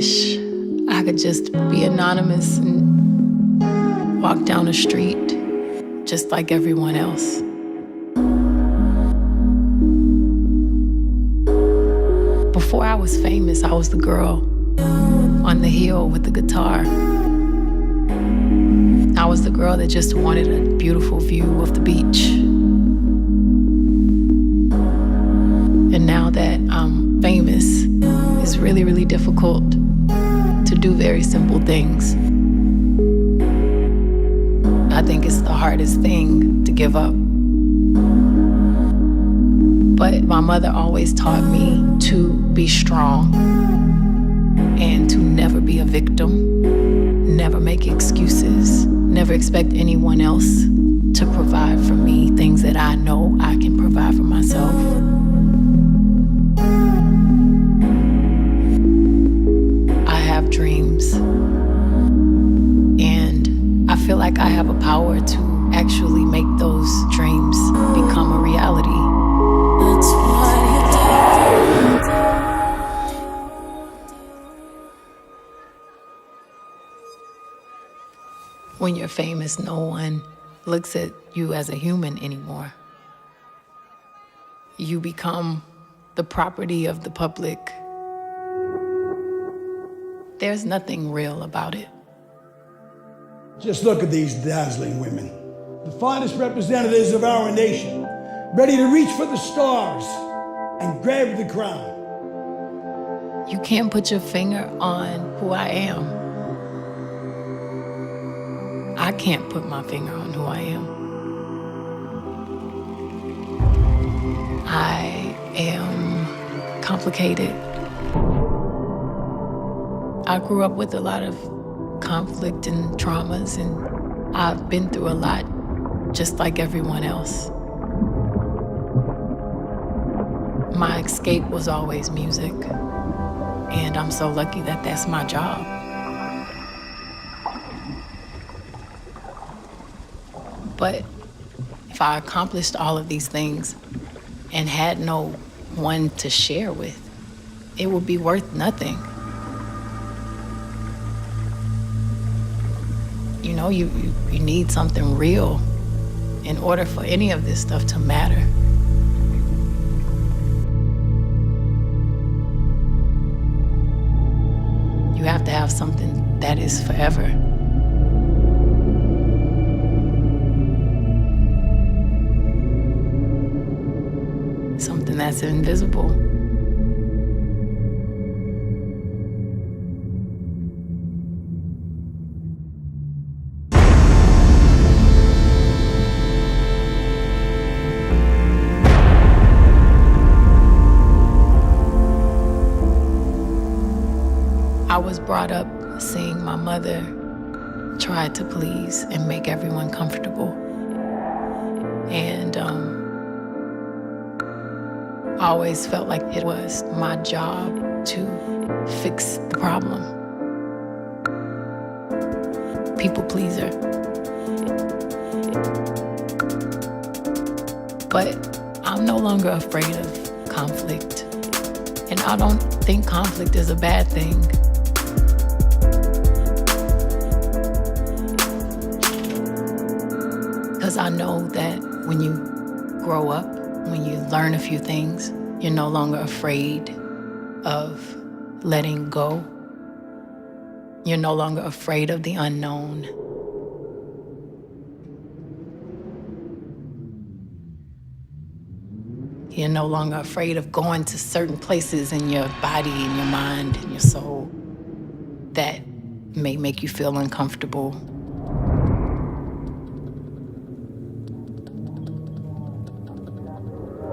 wish I could just be anonymous and walk down the street just like everyone else. Before I was famous, I was the girl on the hill with the guitar. I was the girl that just wanted a beautiful view of the beach. And now that I'm famous, it's really, really difficult to do very simple things. I think it's the hardest thing to give up. But my mother always taught me to be strong and to never be a victim, never make excuses, never expect anyone else to provide for me things that I know I can provide for myself. I have dreams, and I feel like I have a power to actually make those dreams become a reality. That's why you do. When you're famous, no one looks at you as a human anymore. You become the property of the public. There's nothing real about it. Just look at these dazzling women, the finest representatives of our nation, ready to reach for the stars and grab the crown. You can't put your finger on who I am. I can't put my finger on who I am. I am complicated. I grew up with a lot of conflict and traumas, and I've been through a lot just like everyone else. My escape was always music, and I'm so lucky that that's my job. But if I accomplished all of these things and had no one to share with, it would be worth nothing. You know, you need something real in order for any of this stuff to matter. You have to have something that is forever. Something that's invisible. I was brought up seeing my mother try to please and make everyone comfortable. And I always felt like it was my job to fix the problem. People pleaser. But I'm no longer afraid of conflict. And I don't think conflict is a bad thing. Because I know that when you grow up, when you learn a few things, you're no longer afraid of letting go. You're no longer afraid of the unknown. You're no longer afraid of going to certain places in your body and your mind and your soul that may make you feel uncomfortable.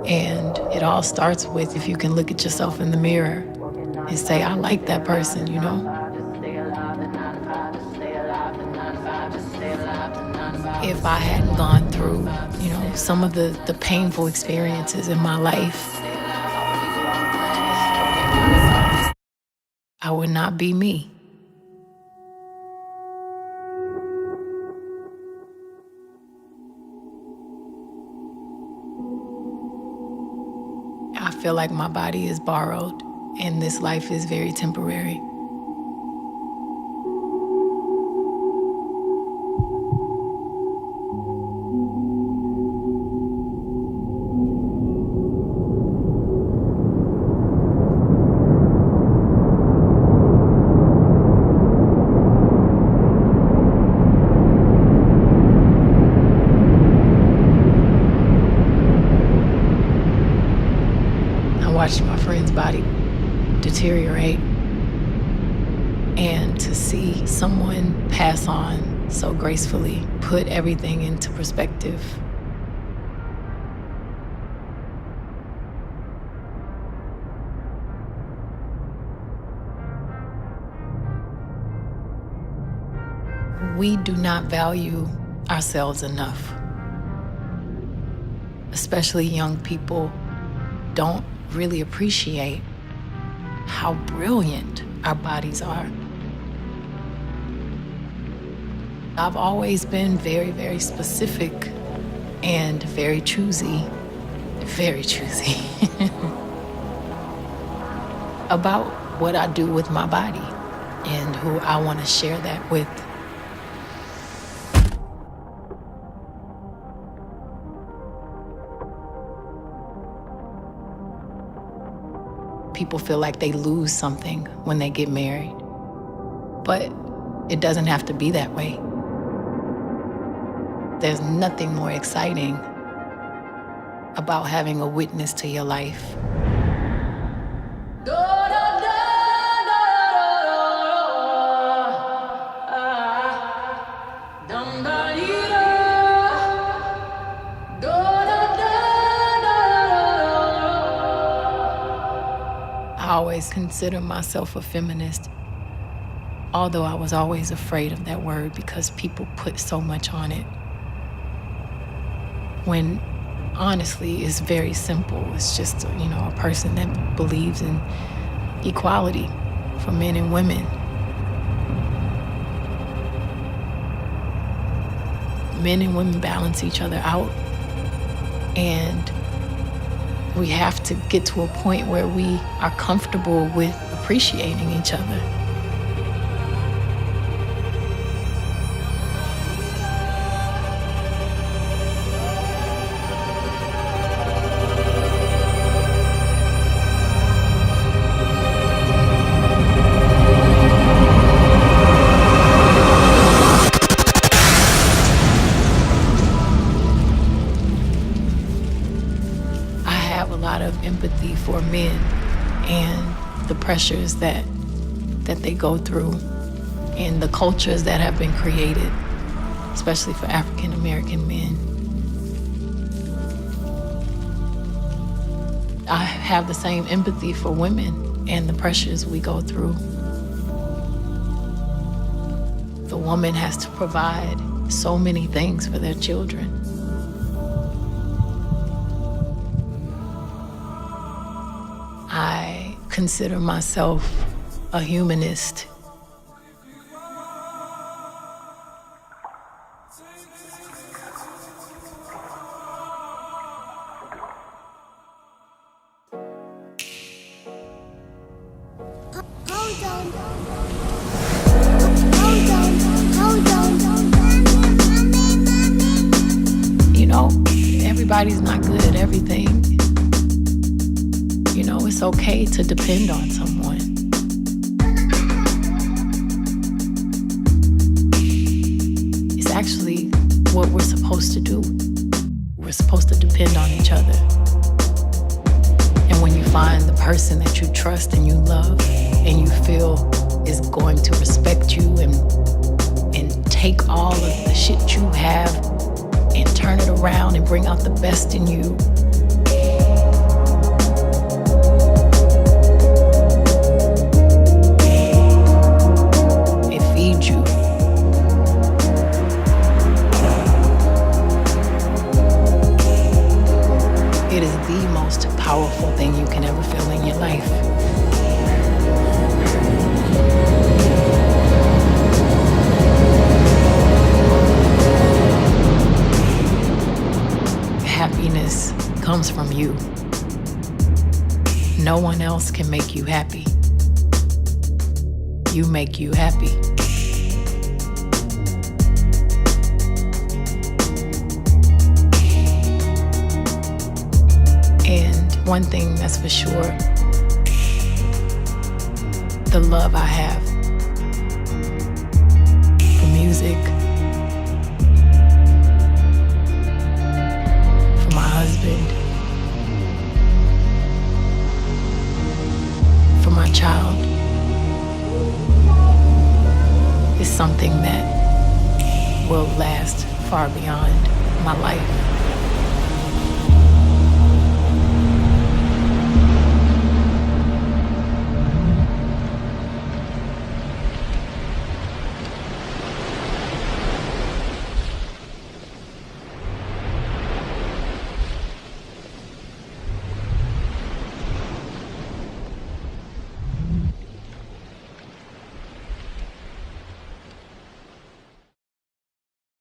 And it all starts with if you can look at yourself in the mirror and say, I like that person, you know? If I hadn't gone through, you know, some of the painful experiences in my life, I would not be me. I feel like my body is borrowed and this life is very temporary. deteriorate and to see someone pass on so gracefully, put everything into perspective. We do not value ourselves enough. Especially young people don't really appreciate how brilliant our bodies are. I've always been very, very specific and very choosy about what I do with my body and who I want to share that with. People feel like they lose something when they get married, but it doesn't have to be that way. There's nothing more exciting about having a witness to your life. I always consider myself a feminist, although I was always afraid of that word because people put so much on it. When honestly, it's very simple. It's just, a person that believes in equality for men and women. Men and women balance each other out, and we have to get to a point where we are comfortable with appreciating each other. Empathy for men and the pressures that they go through and the cultures that have been created, especially for African American men. I have the same empathy for women and the pressures we go through. The woman has to provide so many things for their children. I consider myself a humanist. Everybody's not good at everything. It's okay to depend on someone. It's actually what we're supposed to do. We're supposed to depend on each other. And when you find the person that you trust and you love and you feel is going to respect you and take all of the shit you have and turn it around and bring out the best in you, powerful thing you can ever feel in your life. Happiness comes from you. No one else can make you happy. You make you happy. One thing that's for sure, the love I have for music, for my husband, for my child. far beyond my life.